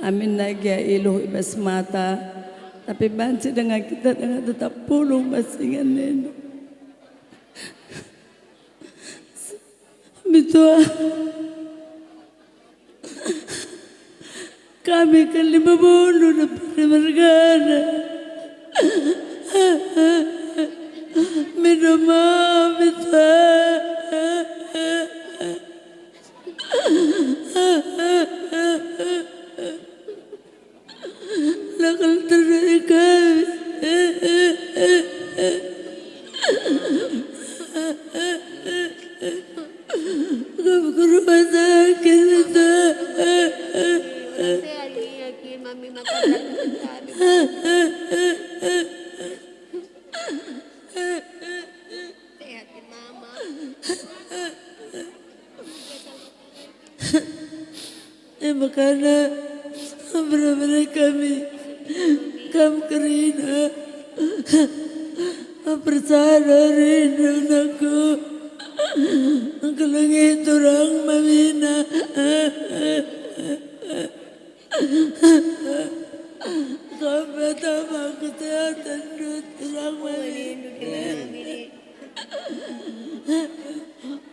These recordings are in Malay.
Amin nagia iluh ibas mata. Tapi banci dengan kita dengan tetap pulung basingan neno. Bitua. Kami kan 50 dapat bergana. Minum maaf bitua. Lakal terjadi kami. Kami ke rumah sakit itu. Mami matakan kami. Sehatin mama. Makanya benar-benar kami kerina percaya rindu aku langit orang mamina kami tambah kesehatan orang mamina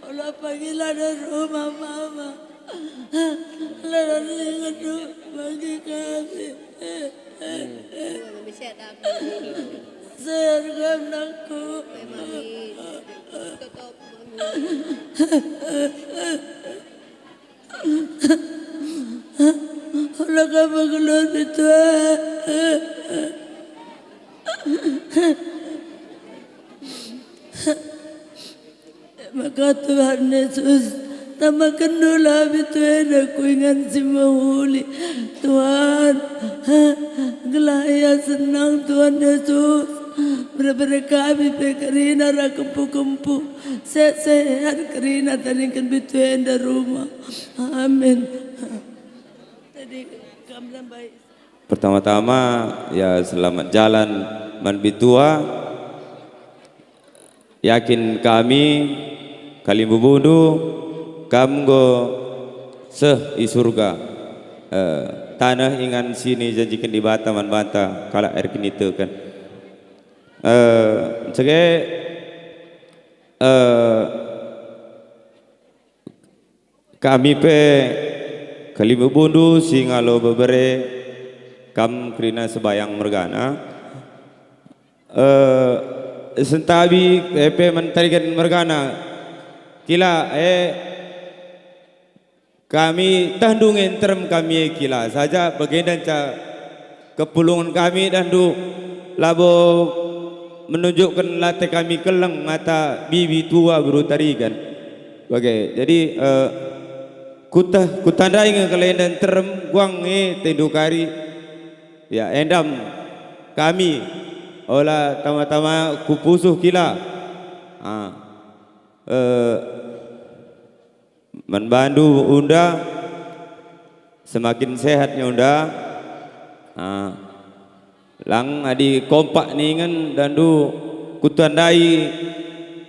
olah panggilan dari rumah mama lalu ingat bagi kami Bisa dapat. sergam aku Mami. Tetap olah kamu keluar itu maka Tuhan Yesus tambahkan doa itu aku ingat si mahuli Tuhan gelaya senang Tuhan Yesus benar-benar kami pekerina rakempu-kempu sehat kerina taningkan bitu enda rumah amin. Jadi kami baik. Pertama-tama ya selamat jalan man bitua. Yakin kami kalimbu bundu kamgo seh i surga tanah ingan sini janjikan di bata man bata kala air kini kan sege kami pe kalimbu bundu singalo bebere kam krina sebayang mergana sentabi epe mentarikan mergana kila kami tandungin terem kami kila saja bagian ca kepulungan kami dandu labo menunjukkan latih kami keleng mata bibi tua berutarikan bagai jadi kutandai ngekelain dan terem guang tendukari ya endam kami olah tama-tama kupusuh kila Manbandu unda semakin sehatnya unda lang adi kompak ningan dandu kutandai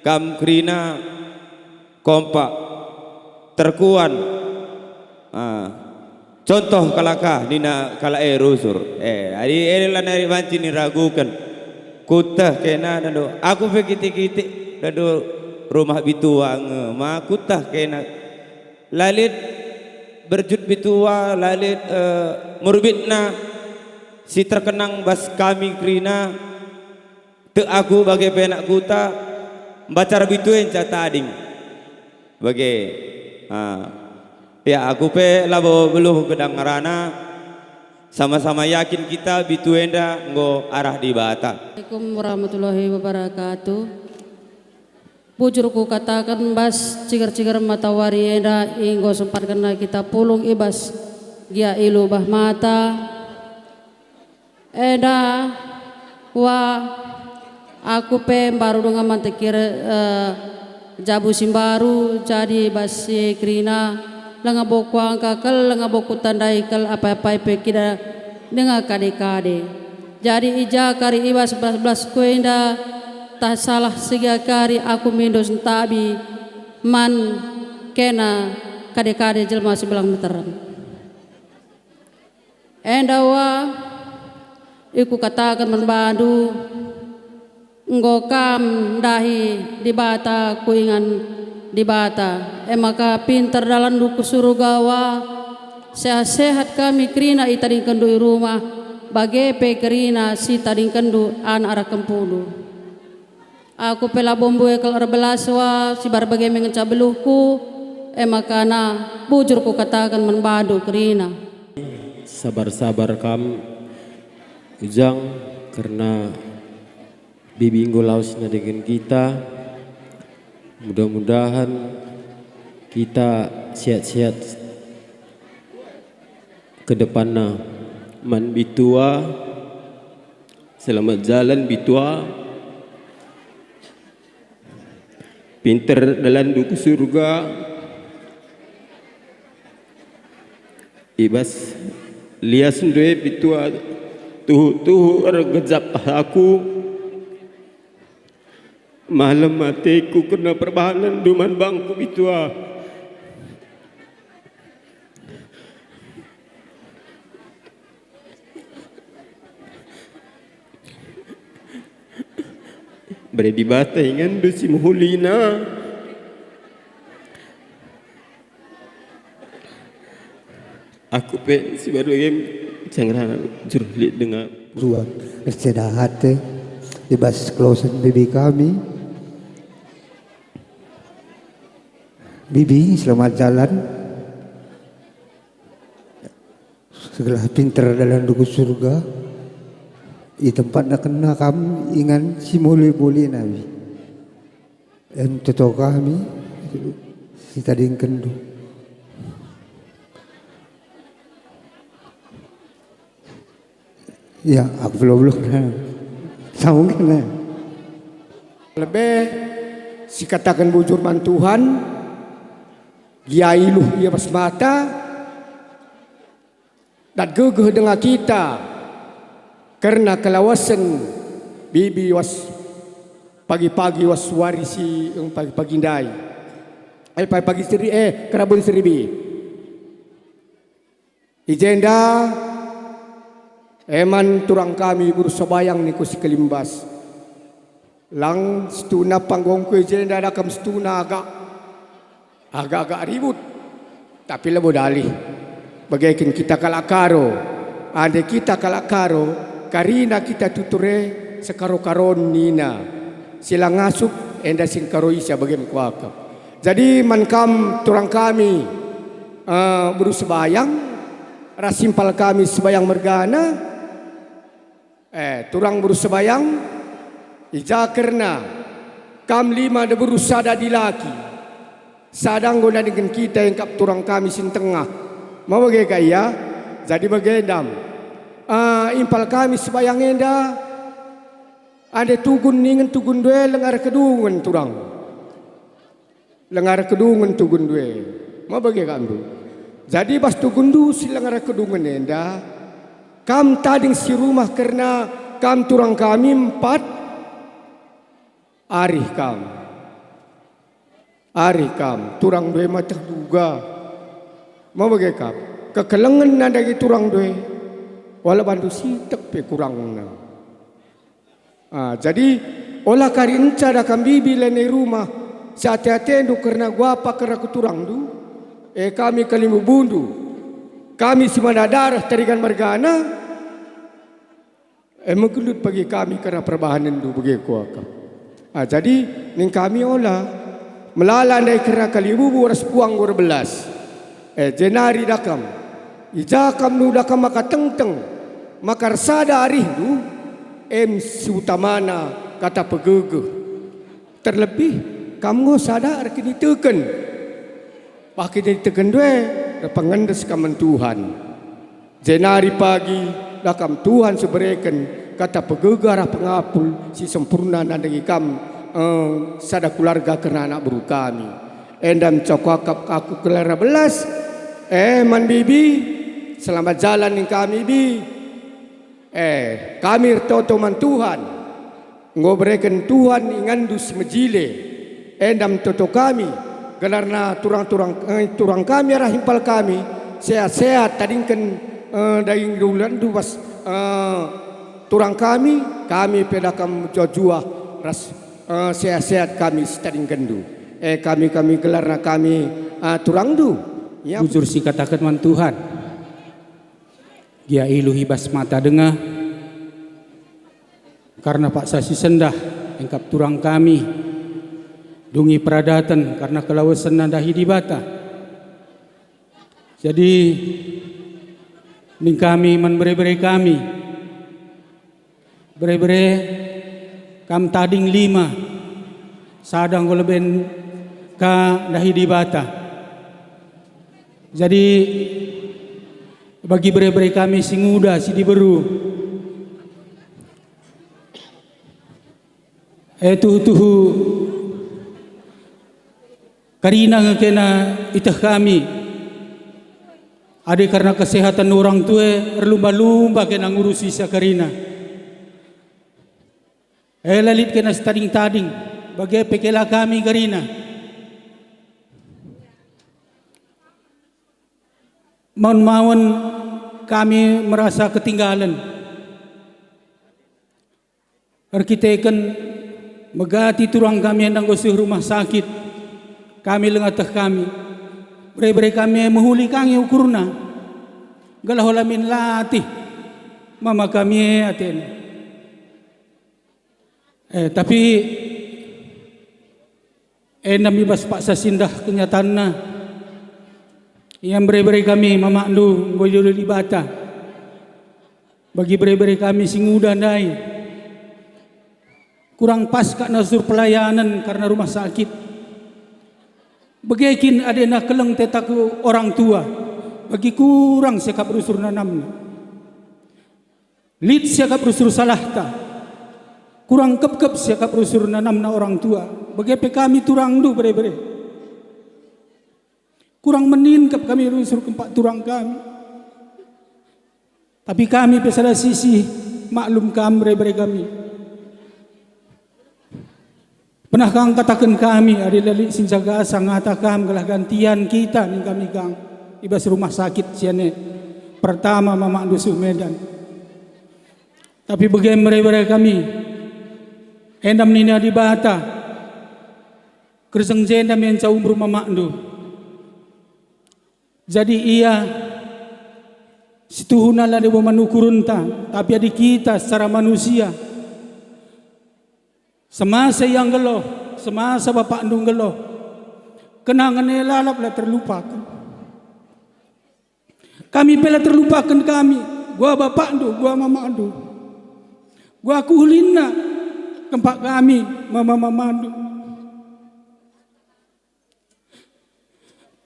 kam krina kompak terkuan contoh kalakah nina kala rusur adi elan dari banci ni ragukan kutah kena dandu aku pikir-pikir dandu rumah bitua ma kutah kena lalit berjut bitua lalit murbitna si terkenang bas kami krina te aku bagai penak kuta bacar bituen cata ading bagai ya aku pe labo beluh gedang ngarana sama-sama yakin kita bituenda ngo arah di bata. Assalamualaikum warahmatullahi wabarakatuh. Bujurku katakan bas cigar-cigar matawari eda inggo sempat kena kita pulung ibas gia ilu bah mata eda wa aku pe baru dengan mantekir jabu simbaru jadi basi krina lenga boku angkakal lenga boku tandai kal apa-apa pe kida dengan kade-kade jadi ija kari ibas 11 kuenda tak salah segakari aku mindos tabi man kena kade-kade jelma sebelang meteran Endawa iku katakan membadu ngokam dahi di bata kuingan di bata maka pintar dalam duku surugawa sehat-sehat kami kerina itading kendu rumah bagepe kerina si tading kendu an arah kempudu aku pela bombo ekal erbelaswa si barbagai mengencabeluku maka na bujur ku katakan membadu kerina sabar-sabar kam ujang karena bibi lausnya dengan kita. Mudah-mudahan kita sehat-sehat ke depannya. Man bitua, selamat jalan bitua. Pinter dalam duku surga. Ibas lias ndue bitua tuh ergejap aku. Malam matiku kena perbahanan duman bangku bitua. Beri di bata ingan dusi muhulina. Aku pen si baru game jangan jurli dengan ruang istirahat di bas klosen bibi kami. Bibi selamat jalan. Segala pintar dalam duku surga. Di tempat nak kena kami ingan si muli-muli nabi. Toto kami si tadi kendu. Ya, aku belum sambung kena. Lebih si katakan bujur man Tuhan. Dia iluh ia pas mata dan gegeh dengan kita karena kelawasan bibi was pagi-pagi was warisi yang pagi-pagi ndai pagi-pagi seri kerabun seribi ijenda eman turang kami bersebayang niku si kelimbas lang stuna panggongku ijenda dakam stuna agak-agak ribut tapi lebo dalih bagaikan kita kalakaro ande kita kalakaro karina kita tuture sekaro-karon nina sila ngasup enda sing karo isya bagaimana kuakap jadi mankam turang kami bersebayang rasimpal kami sebayang mergana turang bersebayang ija karena kam lima de berusada di laki sadang guna dengan kita yang kap turang kami sin tengah mau bagaimana ya jadi bagaimana impal kami sebayang enda ada tugun ningen tugun due lengar kedungan turang lengar kedungan tugun due mau bagaimana jadi pas tugun du si lengar kedungan enda kam tading si rumah karena kam turang kami 4 arih kam turang due mata duga mau bagaimana kekelengan nada gitu turang due wala bantu sitek pe kurangna jadi olah karinca da kambibi lene rumah sate-ate ndu karena guapa karena kuturang du kami kalimu bundu kami simana darah tarigan margana menggelut bagi kami karena perbahanan du bagi kuaka jadi ning kami olah melalandai karena kalimu waras puang 12 jenari dakam ijakam nu dakam maka teng-teng maka sada arih nu si utamana kata pegege terlebih kamu sadar kini teken pakai jadi teken due pengendes kaman Tuhan jenari pagi dakam Tuhan seberikan kata pegege arah pengapul si sempurna nandangi kam sada keluarga kena anak buru kami endam cokok aku kelara belas man bibi selamat jalan ning kami bi kami toto man Tuhan ngobreken Tuhan ingandus mejile endam toto kami gelarna turang kami arah himpal kami sehat-sehat tadingkan daing dulan du pas turang kami pedakam jojua ras sehat-sehat kami setading kendu. Kami gelarna kami turang du. Ya. Bujur si katakan man Tuhan. Dia ilu hibas mata dengar. Karena Pak Sasi sendah engkap turang kami. Dungi peradatan karena kelawasan nandahi di bata. Jadi ning kami man bere-bere kami. Bere-bere kam tading 5 sadang goleben ka dahi di bata. Jadi bagi bere-bere kami sing muda si diberu tuhu karina ngekena itah kami ade karena kesehatan orang tua berlumba-lumba kena ngurusi sa karina lalit kena stading-tading bagi pekela kami karina mohon kami merasa ketinggalan. Arkiteken megati turang kami yang gosuh rumah sakit. Kami lengatah kami. Bere-bere kami menghuli kami ukurna. Galaholamin latih. Mama kami aten. Tapi nami bas Pak Sasindah kenyataanna. Yang bere-bere kami mamakdu ngojol di bata. Bagi bere-bere kami sing udah ndai. Kurang pas kak nasur pelayanan karena rumah sakit. Begikin adena keleng tetaku orang tua. Bagi kurang siakap rusur nanamna. Lid siakap rusur salahta. Kurang kep-kep siakap rusur nanamna orang tua. Bagi kami turang du bere-bere. Kurang meningkap kami rusur keempat turang kami. Tapi kami pesada sisi maklum bere-bere kami. Pernah kang katakan kami ada lali sinjaga sangata kam gelah gantian kita ning kami kang ibas rumah sakit siane pertama Mama Dusuh Medan. Tapi bagaimana bere-bere kami endam nina di bata kerseng jendam yang jauh rumah Makdu. Jadi ia situhuna lah dewa manukurunta, tapi adik kita secara manusia. Semasa yang geloh, semasa bapak andung geloh, kenangan lalap lah terlupakan. Kami pela terlupakan kami, gua bapak andu, gua mama andu, gua kuhulina tempat kami, mama andu.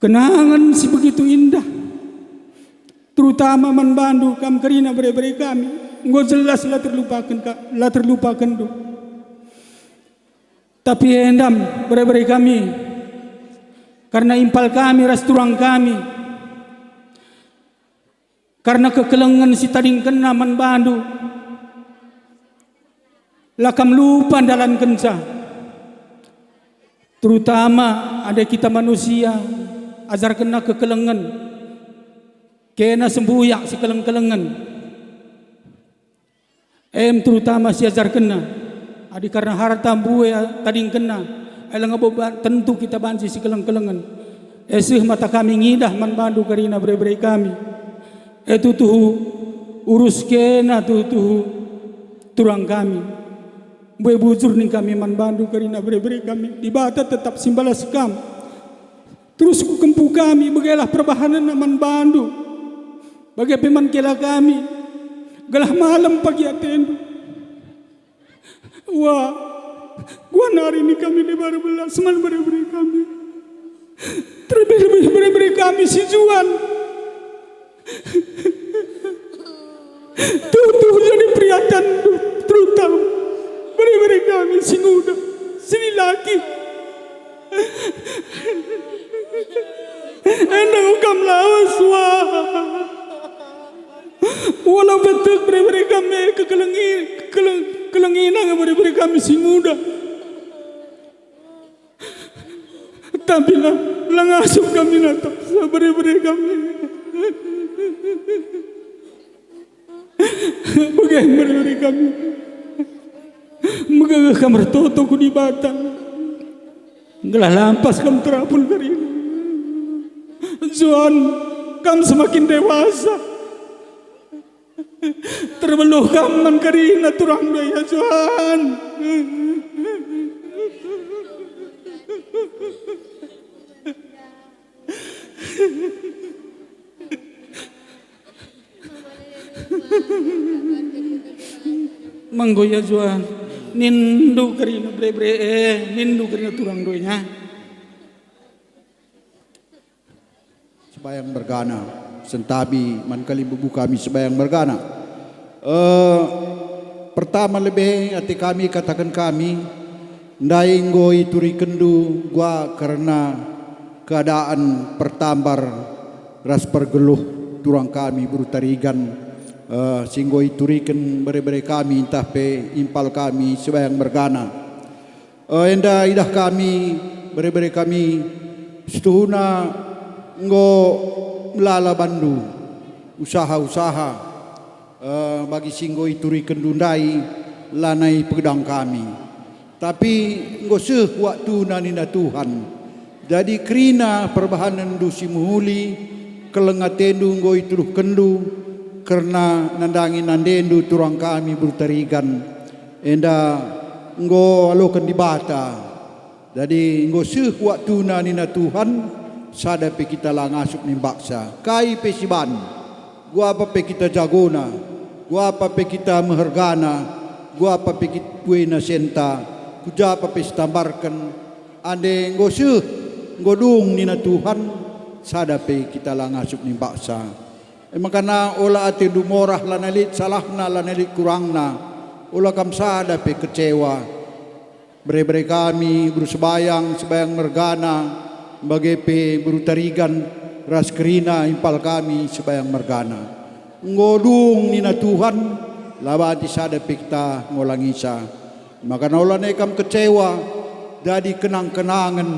Kenangan si begitu indah, terutama man bandu kam kerina bere-bere kami, nggak jelas lah terlupakan tu. Tapi endam bere-bere kami, karena impal kami ras turang kami, karena kekelengan si tading kena man bandu, lakam lupa dalam kenca, terutama ada kita manusia. Ajar kena kekelengan, kena sembuyak si keleng-kelengan. Terutama si ajar kena, adi karena harta buaya tading kena, alang tentu kita banci si keleng-kelengan. Esih mata kami ngidah man bandu karina bere-bere kami. Tuhu urus kena tuhu turang kami. Buai bujur ning kami man bandu karina bere-bere kami. Di bata tetap simbalas kam. Terus ku kempu kami bagailah perbahanan naman bandu. Bagai peman kela kami. Galah malam pagi atendu. Wah, gua nari ni kami di baru belas seman beri kami. Terlebih beri kami si Juan. Tuh jadi priatan terutama beri kami si muda, si laki. Endang ukam lawas wah. Walau betul beri kami kelenginan beri kami si muda. Tapi lah ngasup kami natap beri kami. Bagaimana dari kami? Megagah kamar toto ku di batang. Gelah lampas kam terapul dari ini. Zuan, kam semakin dewasa. Terbeluh kaman karina turang daya Zuan. Manggoya Zuan, nindu karina bre nindu karina turang doynya. Sebayang bergana, sentabi man kali bubu kami sebayang bergana. Pertama lebih hati kami katakan kami, ndai ngoi turi kendu gua karena keadaan pertambar ras pergeluh turang kami berutarigan. Singgoi turikan bere-bere kami entah pe impal kami sebayang bergana. Enda idah kami bere-bere kami setuhuna ngo melala bandu usaha-usaha bagi singgoi turikan dundai lanai pedang kami. Tapi ngo seh waktu nanina Tuhan. Jadi kerina perbahanan du simuhuli kelengatendu ngoi turuh kendu karena nandangi nandendu turang kami bertarigan enda ngo alokan di bata. Jadi ngo seh waktu nanina Tuhan sadapi kita lang asup ni baksa kai pe siban gua apa pe kita jagona gua apa pe kita mehergana gua apa pe kita puena senta kuja apa pe stambarkan ande ngo seh ngo dung nina Tuhan sadapi kita lang asup ni baksa. Makana ola ati dumorah lanalit salahna lanalit kurangna ola kam sada pe kecewa bere-bere kami bersebayang sebayang mergana bagi pe berutarigan ras kerina impal kami sebayang mergana ngodung nina Tuhan labati sada pe kita ngolangisa makana ola nekam kecewa jadi kenang-kenangan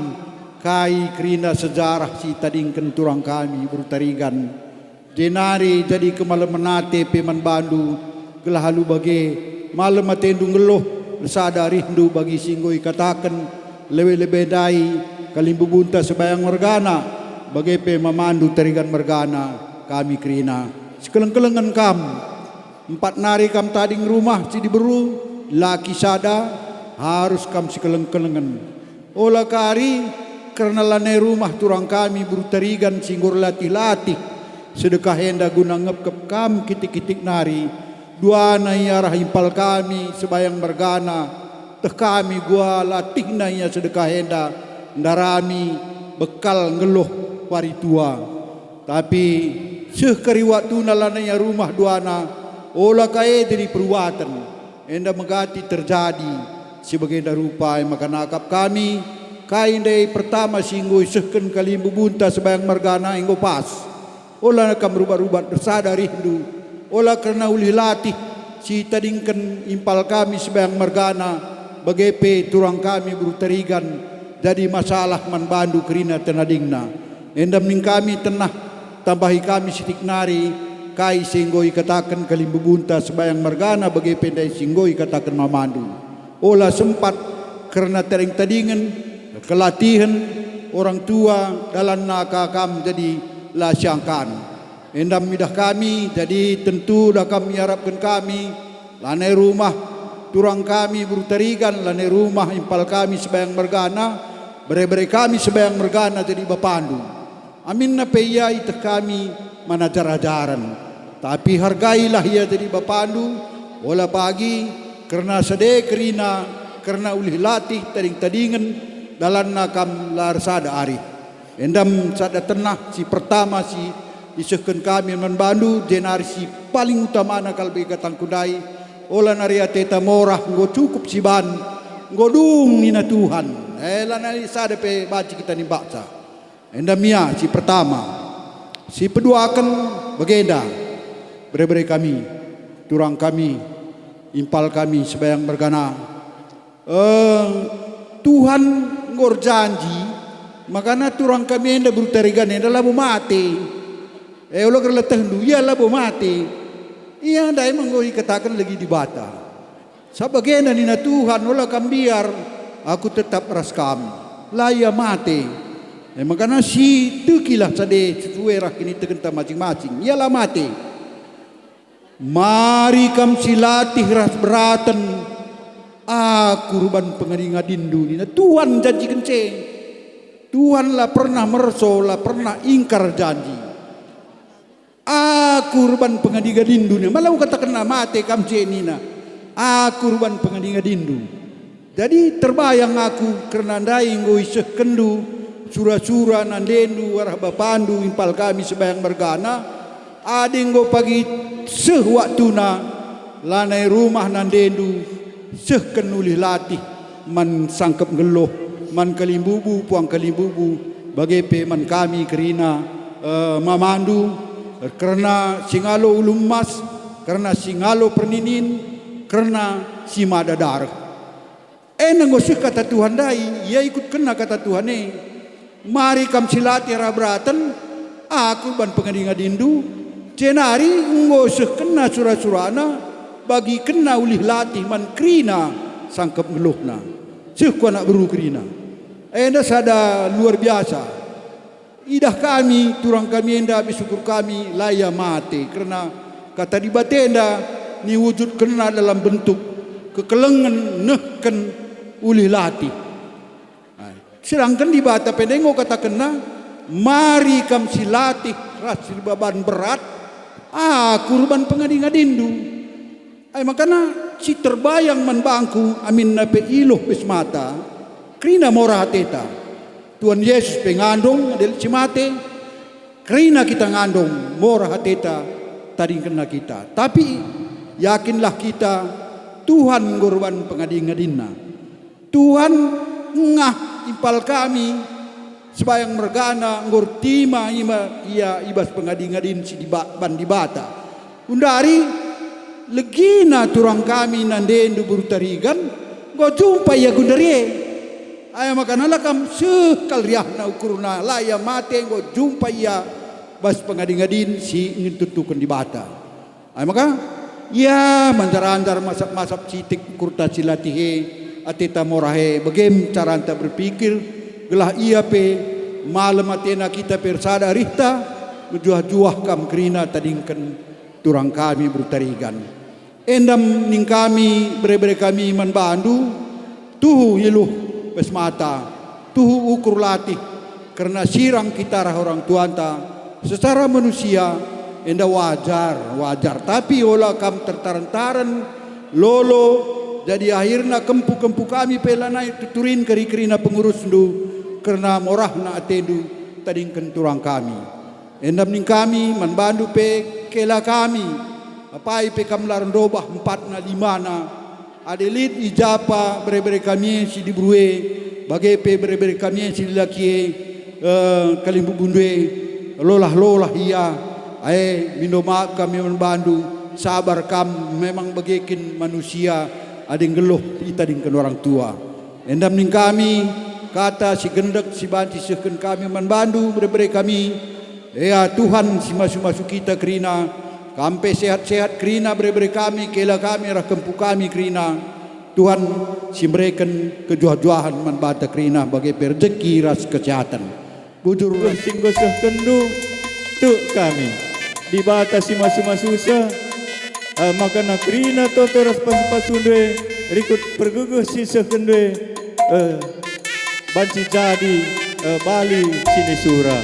kai kerina sejarah si tadingken turang kami berutarigan. Jenari jadi ke malam menate peman bandu gelah halu bagi malam matendu ngeluh sada rindu bagi singgoi katakan lewe-lewe dai kalimbu bunta sebayang mergana bagi pe mamandu tarigan mergana kami kerina sekeleng-kelengan kam 4 nari kam tading rumah si diberu laki sada harus kam sekeleng-kelengan ola kari karena lanai rumah turang kami berutarigan singgur latih-latih sedekah henda guna ngep kam kitik-kitik nari dua nai arah impal kami sebayang bergana teh kami gua latih nai sedekah henda ndarami bekal ngeluh wari tua tapi seh kari waktu nalananya rumah duana ola kae jadi perbuatan enda megati terjadi sebagai rupa maka nakap kami kain dari pertama singgoi sehken kalimbu bunta sebayang mergana enggo pas ola nakam rubah-rubah bersada rindu ola karena uli latih si tadingkan impal kami sebayang mergana bagepe turang kami berutarigan jadi masalah man bandu kerina tenadingna endam ning kami tenah tambahi kami sitik nari kai singgoi katakan kalimbu bunta sebayang mergana bagepe dai singgoi katakan mamandu ola sempat karena tering tadingan kelatihan orang tua dalam nakakam jadi la syangkan endam midah kami jadi tentu dah kami harapkan kami lanai rumah turang kami berutarigan lanai rumah impal kami sebayang mergana bere-bere kami sebayang mergana jadi bapandu amin na peya itah kami manajar-ajaran tapi hargailah ia jadi bapandu wala pagi karena sede kerina karena ulih latih tading-tadingan dalam nakam lar sada arif endam sada tenah si pertama si isehken kami membandu jenari si paling utama nakal bagi katang kudai ola naria teta morah ngo cukup si ban ngo dung nina Tuhan lanari sada pe baci kita ni baksa endam ya si pertama si kedua akan bagenda bere-bere kami turang kami impal kami sebayang bergana Tuhan ngor janji makana turang kami enda berutarigan enda labu mati ulo kerletah du ya labu mati Iya dai menggoi katakan lagi di bata. Sabagena nina Tuhan wala kambiar aku tetap ras kami. Laya mate. Makana si tukilah sade suera kini tegenta masing-masing. Ialah mate. Mari kam silatih ras beratan. Aku ruban pengadingadindu nina Tuhan janji kenceng. Tuhan lah pernah merso lah pernah ingkar janji. Aku ruban pengadingadindu nina malah katakan mate kam nina. Aku ruban pengadingadindu. Jadi terbayang aku kerana ndai ngoi kendu sura-sura nandendu warah bapandu impal kami sebayang bergana. Adinggo pagi sewaktuna lanai rumah nandendu kenulih latih man sangkep geloh man kalimbubu puang kalimbubu bagepe man kami kerina mamandu kerana singalo ulum mas kerana singalo perninin kerana si madadar nangosih kata Tuhan dai ia ikut kena kata Tuhan mari kam silati rabratan aku ban pengadingadindu cenari ngosih kena surah-surana bagi kena ulih latih man krina sangkep ngeluhna sekuan nak beru krina enda sada luar biasa idah kami turang kami enda bersyukur kami laya mate kerana kata di batenda ni wujud kena dalam bentuk kekelengan nehken ulih latih sedangkan di bata pendengo kata kena mari kam silatih rasil baban berat kurban pengadingadindu makana si terbayang man bangku amin na pe iloh pesmata krina mora hateta Tuhan Yesus pengandong adel cimate krina kita ngandong mora hateta tadi kena kita tapi yakinlah kita Tuhan ngorban pengadingadinna Tuhan ngah impal kami sebayang mergana ngor tima ia ibas pengadingadin si ban dibata undari legina turang kami nandendu burutarigan go jumpa ya gundarie aya makanala kam sekal riahna ukurna laya mate go jumpa ya bas pengadingadin si ingin tutukan di bata aya maka ya mancar-ancar masap-masap sitik kurta silatihe ateta morahe bagem cara anta berpikir gelah ia pe malam atena kita persada rihta juah-juah kam krina tadingkan turang kami bertarigan endam ning kami bere-bere kami man bandu tuhu iluh pesmata tuhu ukur latih karena sirang kita orang tuanta secara manusia enda wajar tapi olah kam tertaran-taran lolo jadi akhirnya kempu kami pelanai tuturin keri-kerina pengurus ndu karena morahna atendu tadingkan turang kami endam ning kami man bandu pe kela kami apai pe kamlaran dobah 4 na 5 na adelit ijapa bere-bere kami si dibrue bage pe bere-bere kami si laki kalimbu bundue lolah iya mindo maaf kami membantu sabar kam memang bagekin manusia ading geluh kita dingkan orang tua endam ning kami kata si gendek si banti sehken kami membantu bere-bere kami ya Tuhan si masuk-masuk kita kerina kampe sehat-sehat kerina bere-bere kami kela kami rah kempu kami kerina Tuhan si mereken kejuah-juahan man bata kerina bagi rezeki ras kesehatan bujur singgo kendu tu kami di bata si masuk-masuk makana kerina toto ras pas-pasundwe rikut perguguh si sekendwe banci jadi Bali sini sura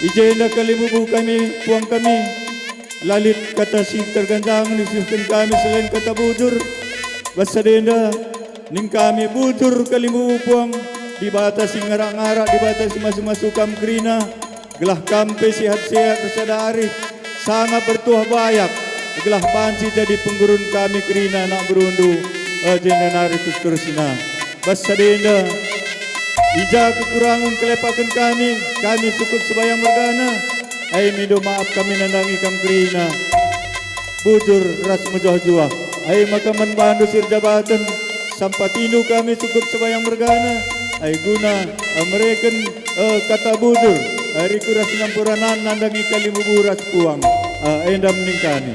ijenda kalimubu kami puang kami lalit kata si terganjang disusun kami selain kata bujur basadenda ning kami bujur kalimu puang di batas ngara-ngara di batas masuk-masuk kam krina gelah kampe sehat-sehat sadari sangat bertuah bayak gelah panci jadi penggurun kami krina nak berundu jenenari kuskursina basadenda ija kekurangan kelepakan kami sukut sebayang mergana ay mido maaf kami nandangi kam krina bujur ras mujuah-juah ay makaman bandu sir jabatan sampatinu kami sukut sebayang mergana ay guna mereka kata bujur hari kuras ngampuranan nandangi kalimu buras puang endam ning kami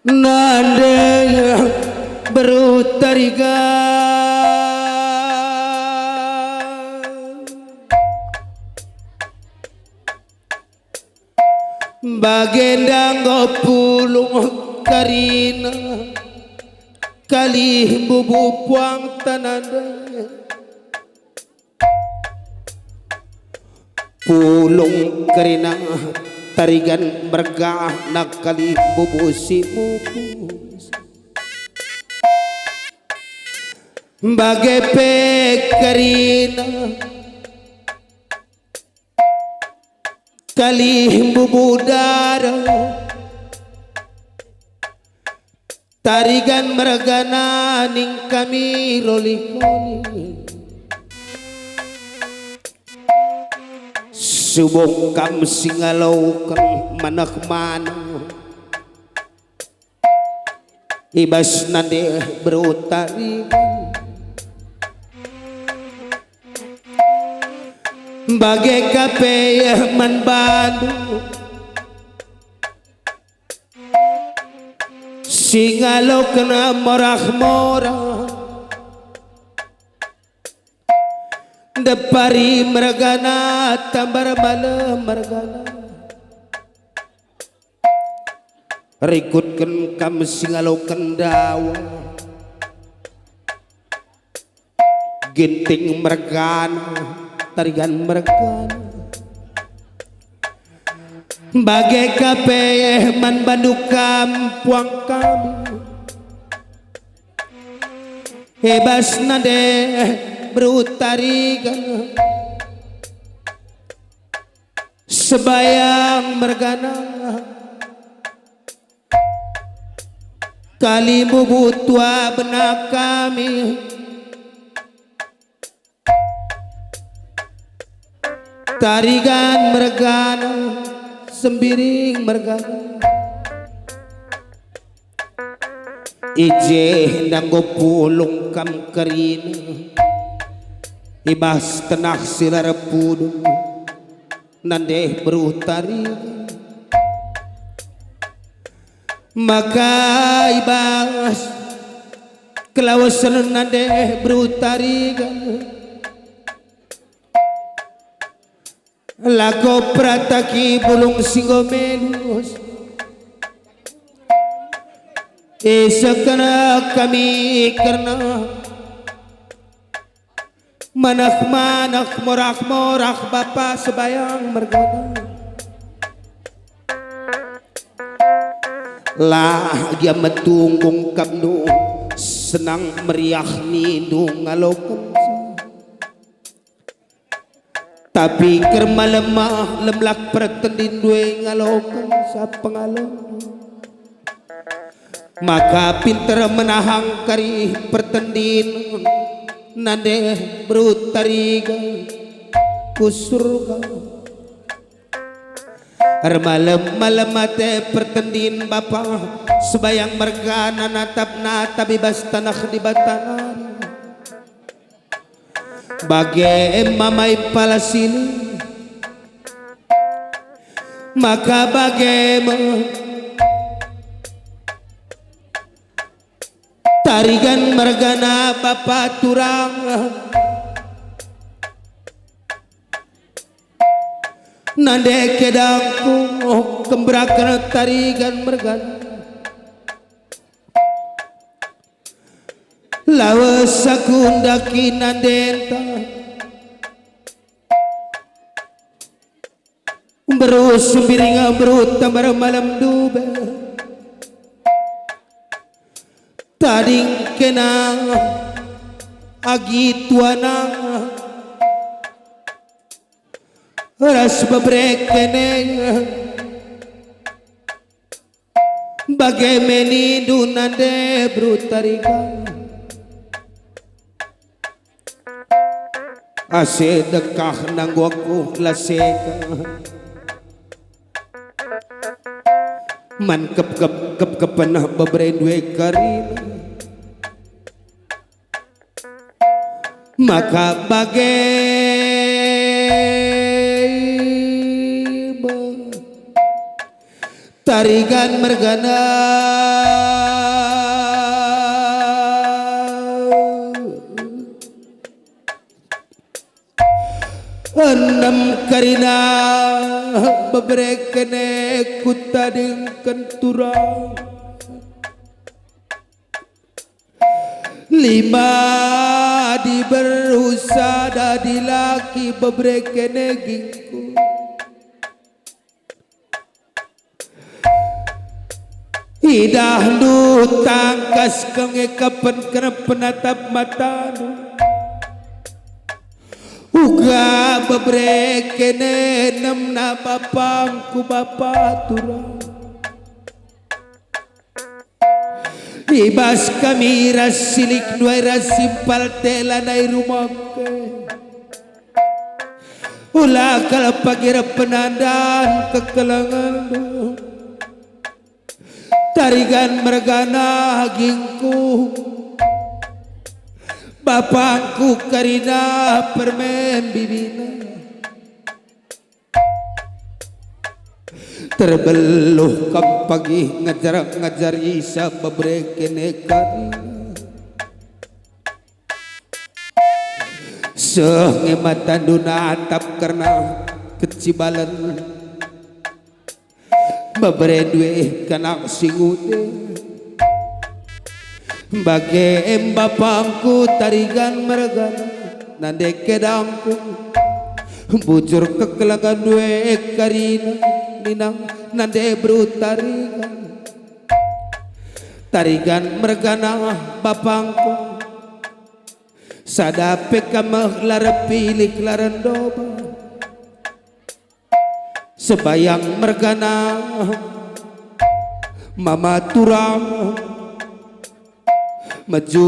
nandanya berutariga bagendang pulung karina kali bubu puang tananda pulung karina tarigan mergah nakali bubu si mupus bagai pekarina kali bubu dara tarigan mergana ning kami roli-roli subong kam singalaw kang manak mana ibas nande berutarigan bagai kape man bandu singalo kena morah-morah depari mergana tambar malam mergana rikutkan kam singalo kendawa ginting mergana tarigan mergana bagai kape man bandu kampuang kami hebas nade berutarigan sebayang mergana kali bubutua benak kami tarigan mergana sembiring mergana ije nanggo pulung kam karina ibas tenak silar pudung nande berutari maka ibas kelawasan nande berutari lago prataki bulung singomelus esakana kami karena manak-manak morak-morak bapa sebayang mergana lah dia metunggung kamnu senang meriah nindung ngalokan tapi kermalemah lemlak pertendin due ngalokan sa pengalon maka pinter menahang kari pertendin nande berutariga kusurga malam mate pertendin bapa sebayang mergana natap bebas tanah di batanan bagai mamai palasili maka bagaimana tarigan mergana bapa turang nande kedangku kemberakan tarigan mergana lawas aku ndaki nandenta berus biringa berut tambar malam dube tading kena agi tuana ras bebrek kene bagai meni dunande brutariga ase dekah nangguaku laseka man kep penah bebrendwe karina maka bagai tarigan mergana Nam karina babrekene kutading kenturang lima di berusada di laki babrekene gingku idah nu tangkas kengekapan kena penatap mata uga babrekene nem na bapangku bapatura ibas kami rasilik nuai rasimpal tela nai rumahke ulah kala pagira penandan kekelangan tarigan mergana gingku bapangku karina permen bibina terbeluh kam pagi ngajar isa babrekene karina sengematan duna atap karena kecibalan babredwe kanak singude bage bapangku tarigan mergana nande kedangku bujur kekelangan due karina ninang nande brutarigan tarigan mergana bapangku sadape kamah larapili klarandoba sebayang mergana mama turang maju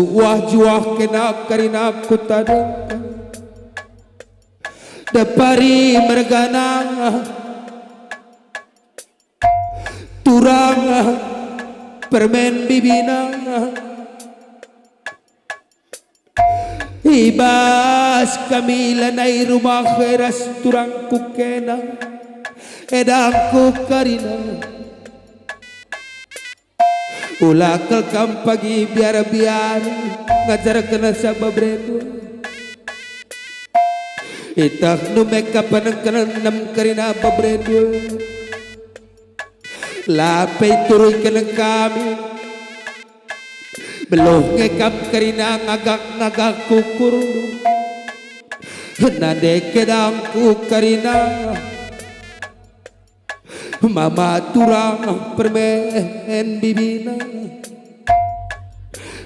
juah kena karina kutadeng dapari mergana turang permen bibina ibas kami lanai rumah keras turang kukena edangku karina ulah kelkam pagi biar ngajar kena sabab redu itak nu meka panang kena nam karina babredu lapay turoy kena kami belum ngekap karina ngagak kukur nade kedangku karina mama turang permen bibina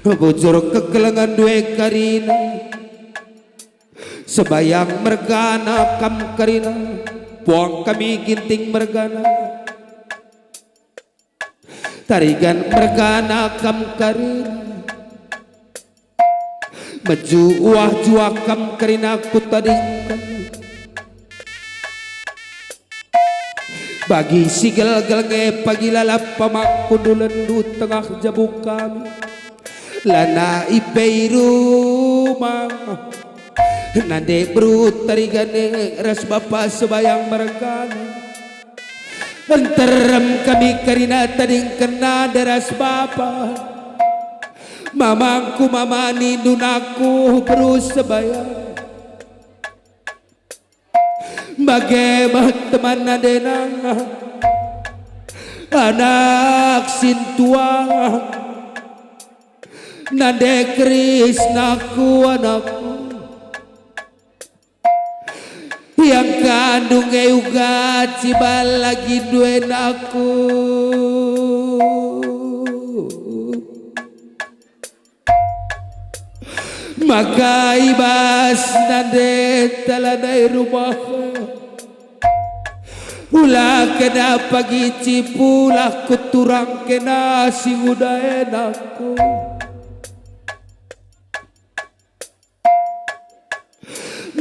bujur kekelangan due karina sebayang mergana kam karina puang kami ginting mergana tarigan mergana kam karina maju juah kam karina kutadingkan bagi sigel-gel nge pagi lalap pamak kundulan du tengah jabuk kami lana ipei rumah nande brut tarigane ras bapa sebayang mergana enterem kami karina tading kena deras bapa mamangku mamani dunaku berus sebayang bagaimana teman nadena anak sintua nade krisnaku anakku yang kandung euga cibal lagi duen aku maka ibas nade talanai rumah ulah kena pagi cipulah kuturang kena si udah enakku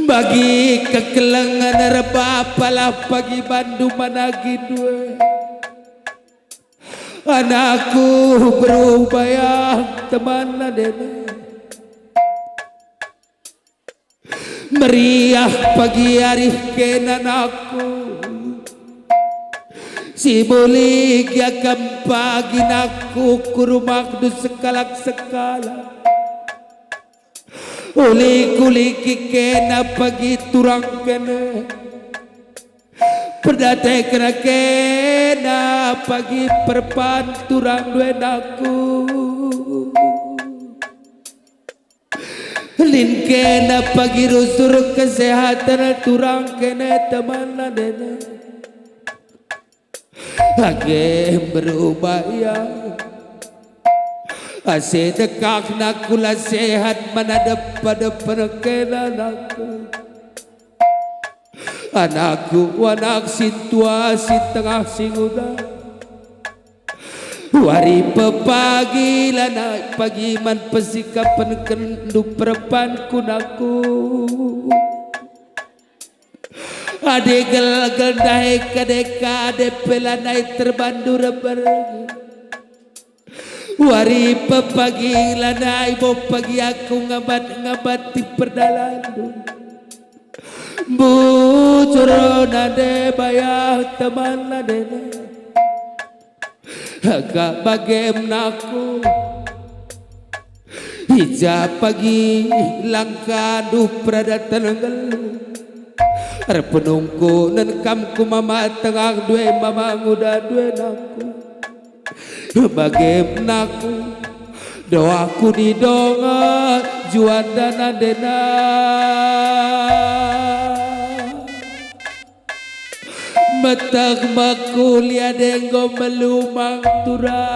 bagi kekelangan rebapalah pagi bandu managi dua anakku berubah teman adena meriah pagi hari kenan aku si bulik ya pagi naku kurumak du sekalak uli kuliki kena pagi turang kena Perdate kena pagi perpanturang duenaku Lin kena pagi rusur kesehatan turang kena teman adena Age berubah ya Ase dekak nakula sehat mana pada penekena naku Anakku anak sintua si tengah singuda Wari pepagi lana pagi man pesikapan kendu perpan kunaku Ade gel dai kadeka ade pelanai terbandu rebergi Wari pepagi lana ibu pagi aku ngabat di perdalandu Bucur nade bayah teman nade Agak bagem naku Hijab pagi langka duh pradatan ngelu Arpenungku dan kamku mama tengah dua mama muda dua naku Bagem naku doaku didonga juanda nadena Matag makulia denggo melumang tura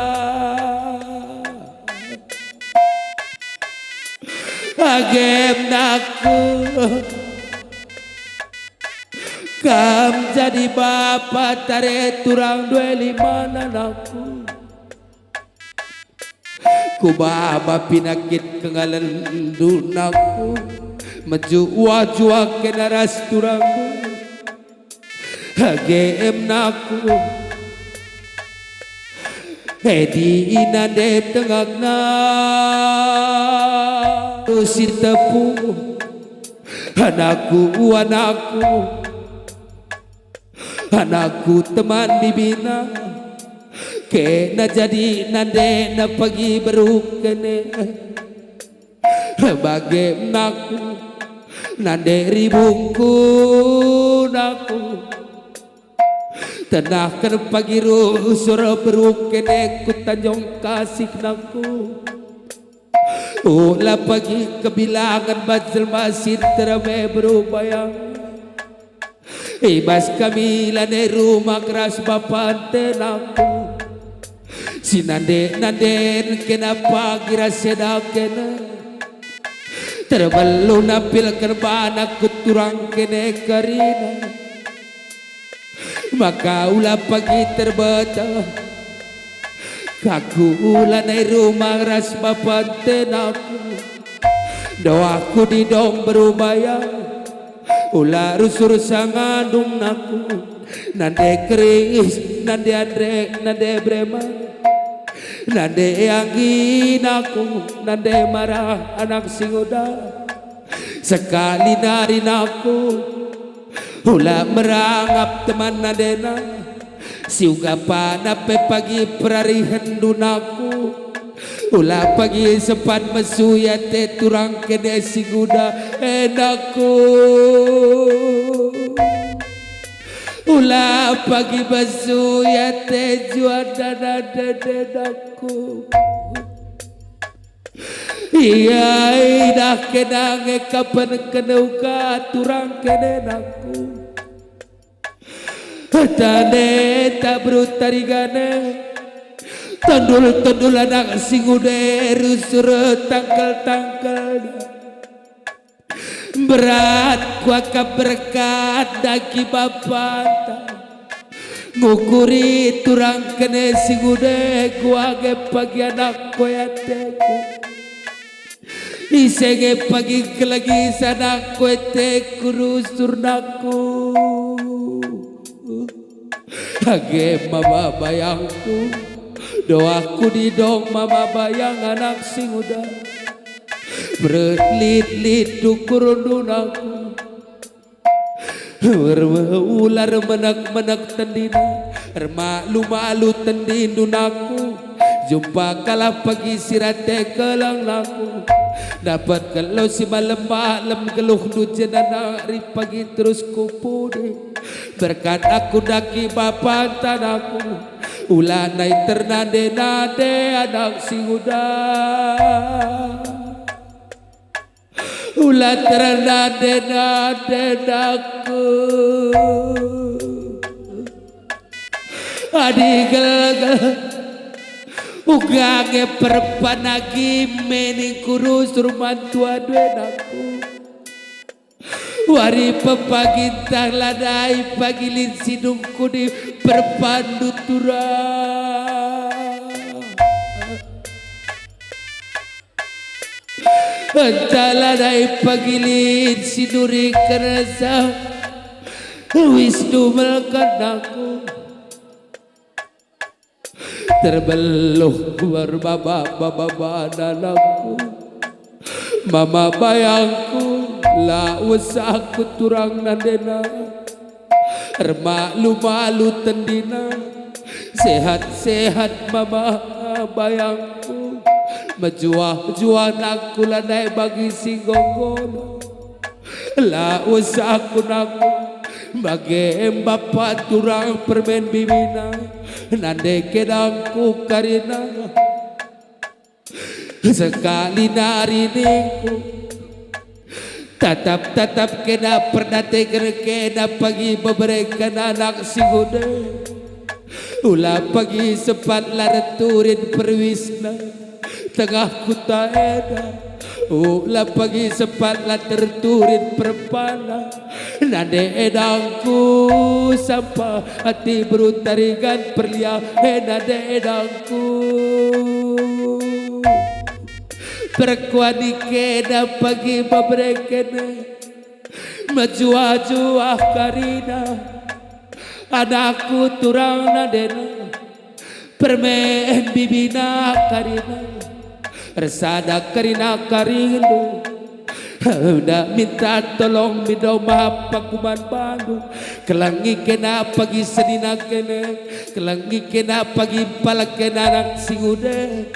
Agem naku Kam jadi bapak tare turang 25 nanaku Ku baba pinakit kengalan dunaku Maju wajua kenaras turangku Hagem naku Edi inande tengakna Rusir tepu Anakku teman bibina Kena jadi nande na pagi berukene Bagem naku Nande ribungku naku Tenahkan pagi rusur berukene ku tanjong kasih naku Ula pagi kebilangan bajel masih terame berupaya Ibas kami lane rumah keras bapante naku Si nande kena pagi raseda kena Terbelu napil kerbana kuturang kene karina Maka ulah pagi terbaca Kaku ulah naik rumah ras bapante naku Doaku di dong berubaya Ulah rusur sangandung naku Nande keris, nande andrek, nande breman Nande angin aku, nande marah anak singoda Sekali narin aku Ulah merangap teman nadena Siuga panape pagi perari hendunaku Ulah pagi sempat mesuya te turang kene siguda enakku Ulah pagi mesuya te juada nadenaku Iya dah kenange kapan kenauka turang kene naku Tane tak berutarigane Tandul anak singude rusur tangkal Berat kuaka berkat daki bapanta Ngukuri turang kene singude kuage pagi anak koyateku Isenge pagi kelagi sanak koyate kurusur naku Hage mama bayangku Doaku di dong mama bayang anak singuda Berlit-lit dukurundun aku Ular menak tendina Malu tendindun aku Jumpa kalah pagi sirate kelang laku Dapat kalau si malam geluh dujen anak pagi terus kupudi berkat aku daki bapak tanahku ulah naik ternade-nade anak si muda ulah ternade-nade aku adigal ugange perpanagi meni kurus rumah tua duenaku wari pepagintang ladai pagilin sidungku di perpandu turang ladai pagilin siduri kerasa wisnu melkanaku terbeluh berbaba-baba anakku mama bayangku la usahaku turang nandena malu-malu tendina sehat-sehat mama bayangku menjuah naku lanai bagi singgonggono la usahaku naku bagi bapak turang permen bibina nande kedangku karina sekali nariningku tatap kena pernah teger kena pagi memberikan anak si muda ulah pagi sempat lareturin perwisna tengah kuta eda ulah pagi sempat terturin perpana nade edangku sampai hati berutarikan perliah nade edangku berkuani kena pagi memberikan menjuah-juah karina anakku turang nadena permen bibina karina resada karina karindu udah minta tolong minta maaf pakuman Bandung kelangi kena pagi senina kena kelangi kena pagi palak kena anak singude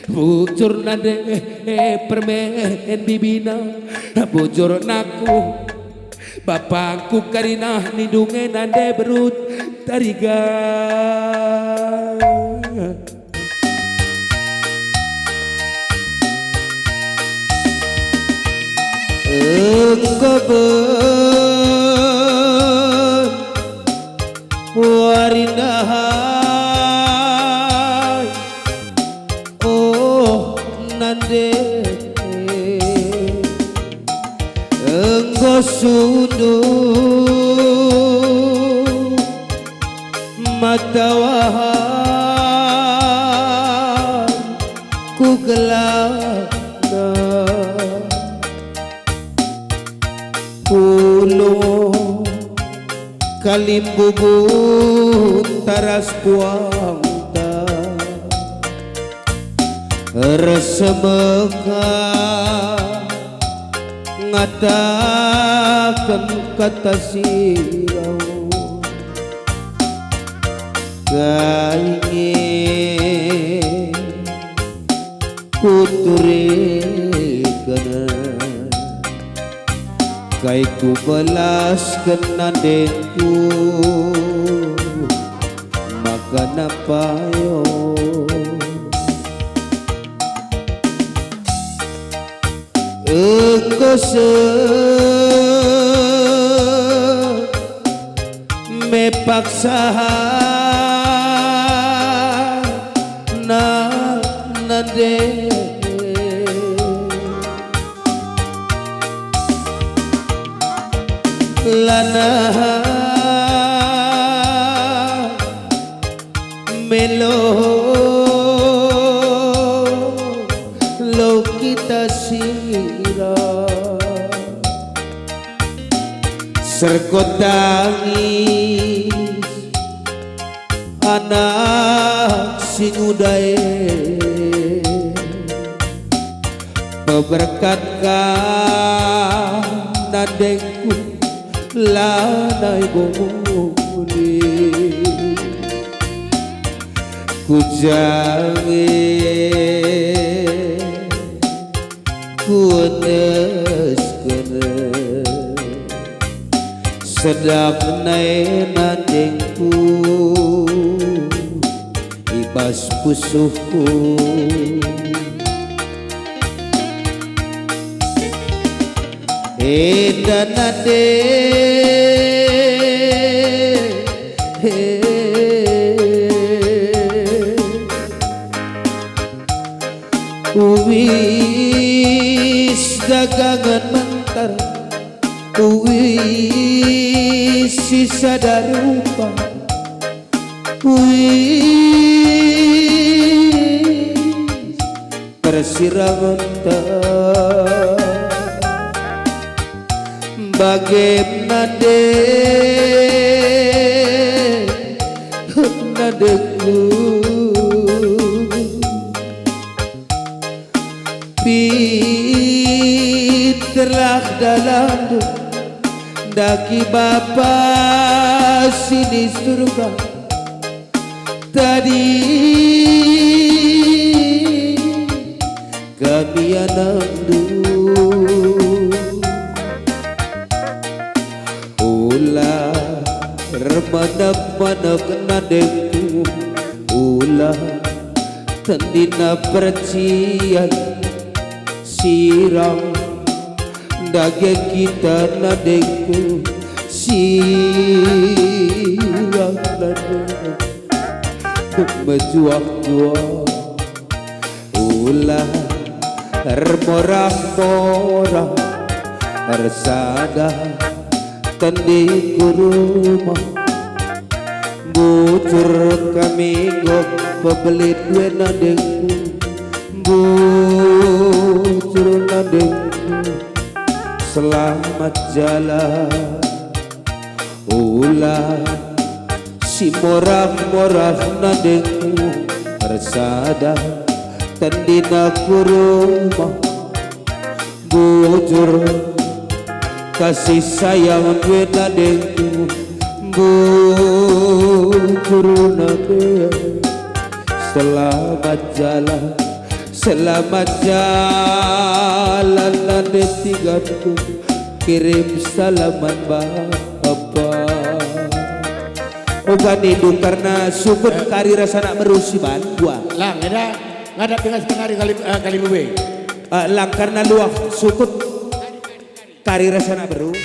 bujur nade permen bibina bujur naku bapakku karina nidunge nade berut tariga engkau warinahai oh nande engkau sudu mata wahai ku gelap pulo kalimbubu taras puangta resemeka ngatakan kata sirau kaingin kuturikana kay ku balas kenadenku maka napayo engkau mepaksa na nade lana melo lo kita sira serkotangis anak sing udae berkat nadengku lanai boli ku jange ku nes kene sedang naik nadengku ibas pusuhku dan nade wis dagangan mentar wis sisa darupa wis tersiram mentar bagaimana nadeku Piterlah dalam daki bapa sini surga tadi kami anak ulah remanak-manak nadengku ulah tendina percian sirang daging kita nadengku sirang nadengku mejuang-juang ulah remorah-morah resada tendi rumah bocor kami gok pebeli dua nadengku bocor nadengku selamat jalan ulah si morah-morah nadengku resada tendina rumah bocor kasih sayang dua nadengku bocor nadengku selamat jalan nade tigaku kirim salaman bapak ogan hidup karena sukun kari rasana merusiban gua lang ngada pingas kari kali bube lang karena luah sukun kari rasana beru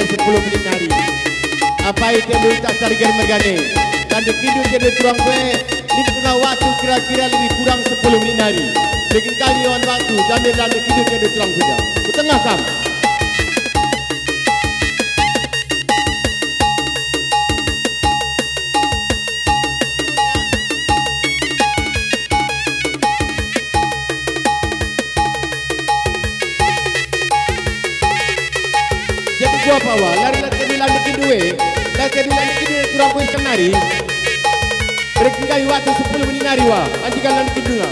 dari 10 menit hari. Apa itu yang tak tarikan mergane. Dan dikidu jadi turang kue. Ini tengah waktu kira-kira lebih kurang 10 menit hari. Bikin kali on waktu dan dikidu jadi turang kue. Ketengah kamu. Gua bawa lari-lari ke dalam kedua, dan kedua kedua kurang pun kenari. Breaking kayu waktu 10 menit hari wah, anjing lari kedua.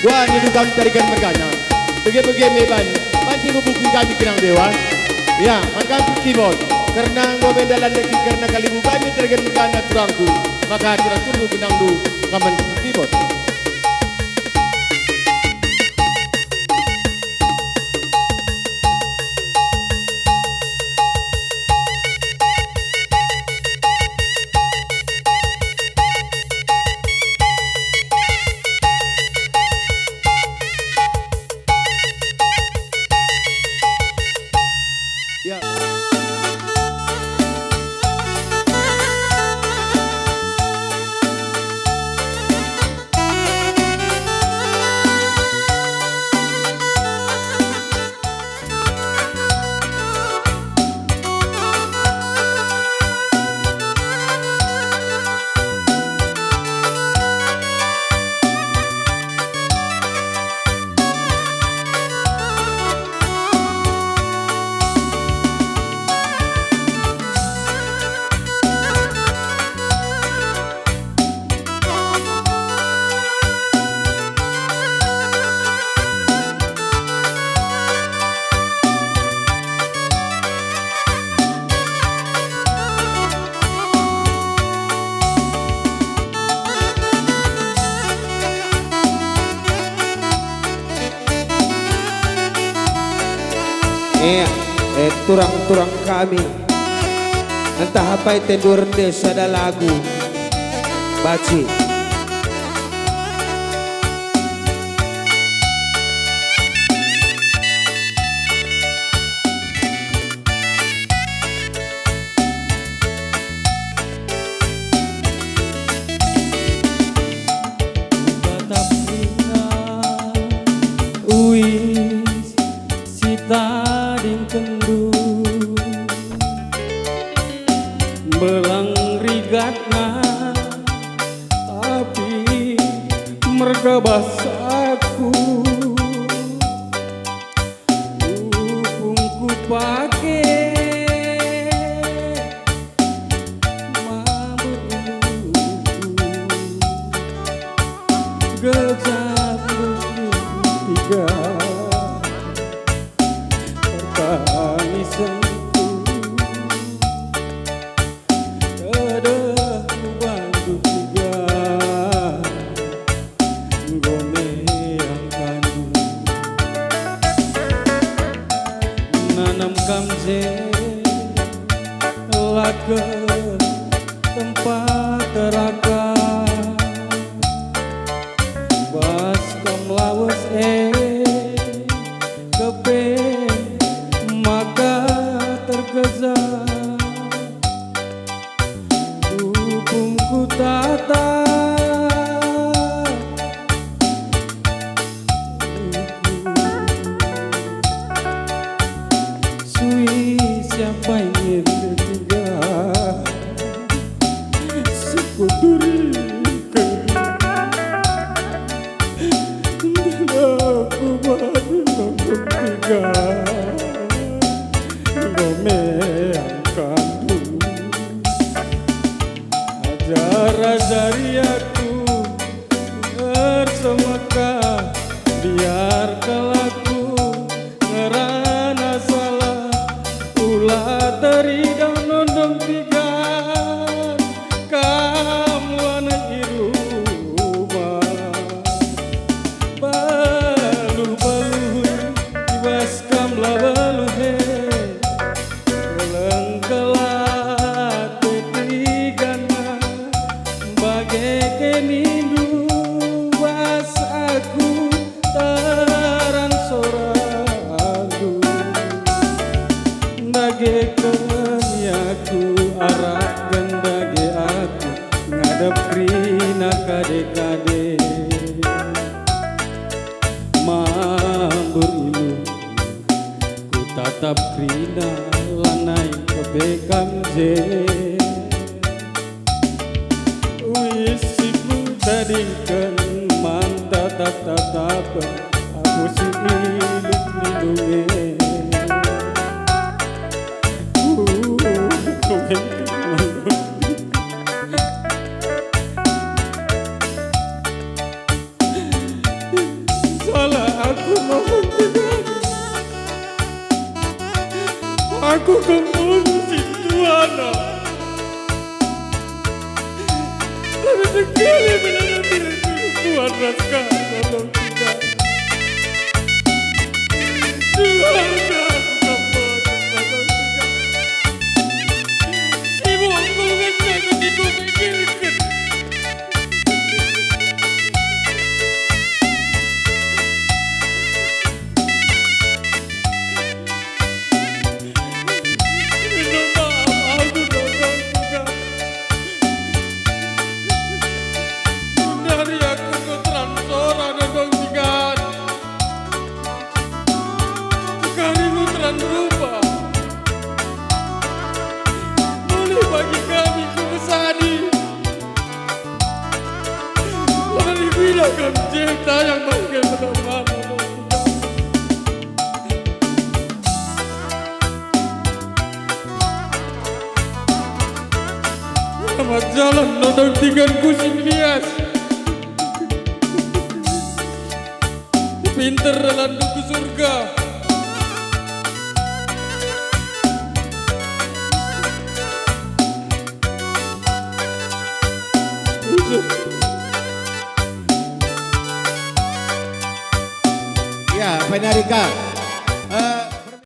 Wah, ini kami tarikan mergana. Bagi-bagi meban, panci buku kami kenang dewan. Ya, makan keyboard. Karena gua bendalan lagi karena kali buka kami tarikan mergana turangku. Maka kira tunggu kenang du kaman keyboard. Ya. Turang-turang kami entah apa itu desa ada lagu baci laga tempat terakan bas kam lawas kepe maka tergeza hubungku tata sui siapa ingin tinggal sekuturi aku baru nonton tiga gomeangkan ajari aku bersemakah biar kelaku ngerana salah ulah teridak nondong tiga kamu anak irumah baluh-baluh ibas kamlah baluh kelengkelat ketigana bagai kenindu bas aku taran soralu bagai kenyaku arah gendage aku ngadep rina kade-kade mambur ilu ku tatap rina lanai kebekam je wisiku tadingkan manta tatap aku si iluk lindungi salah aku mohon aku kemun si tuana tapi sekali benar diriku kuat rasa tolong tidak tuana aku kemun tolong tidak ibu aku ngejar begitu pikirkan dari aku ke transora nondong tigaan kalimu teran berupa boleh bagi kami kebesadi boleh bilang kami cinta yang bagai menemani selamat jalan nondong tigaan kusim lias pinter landu ke surga Ya, Penarika.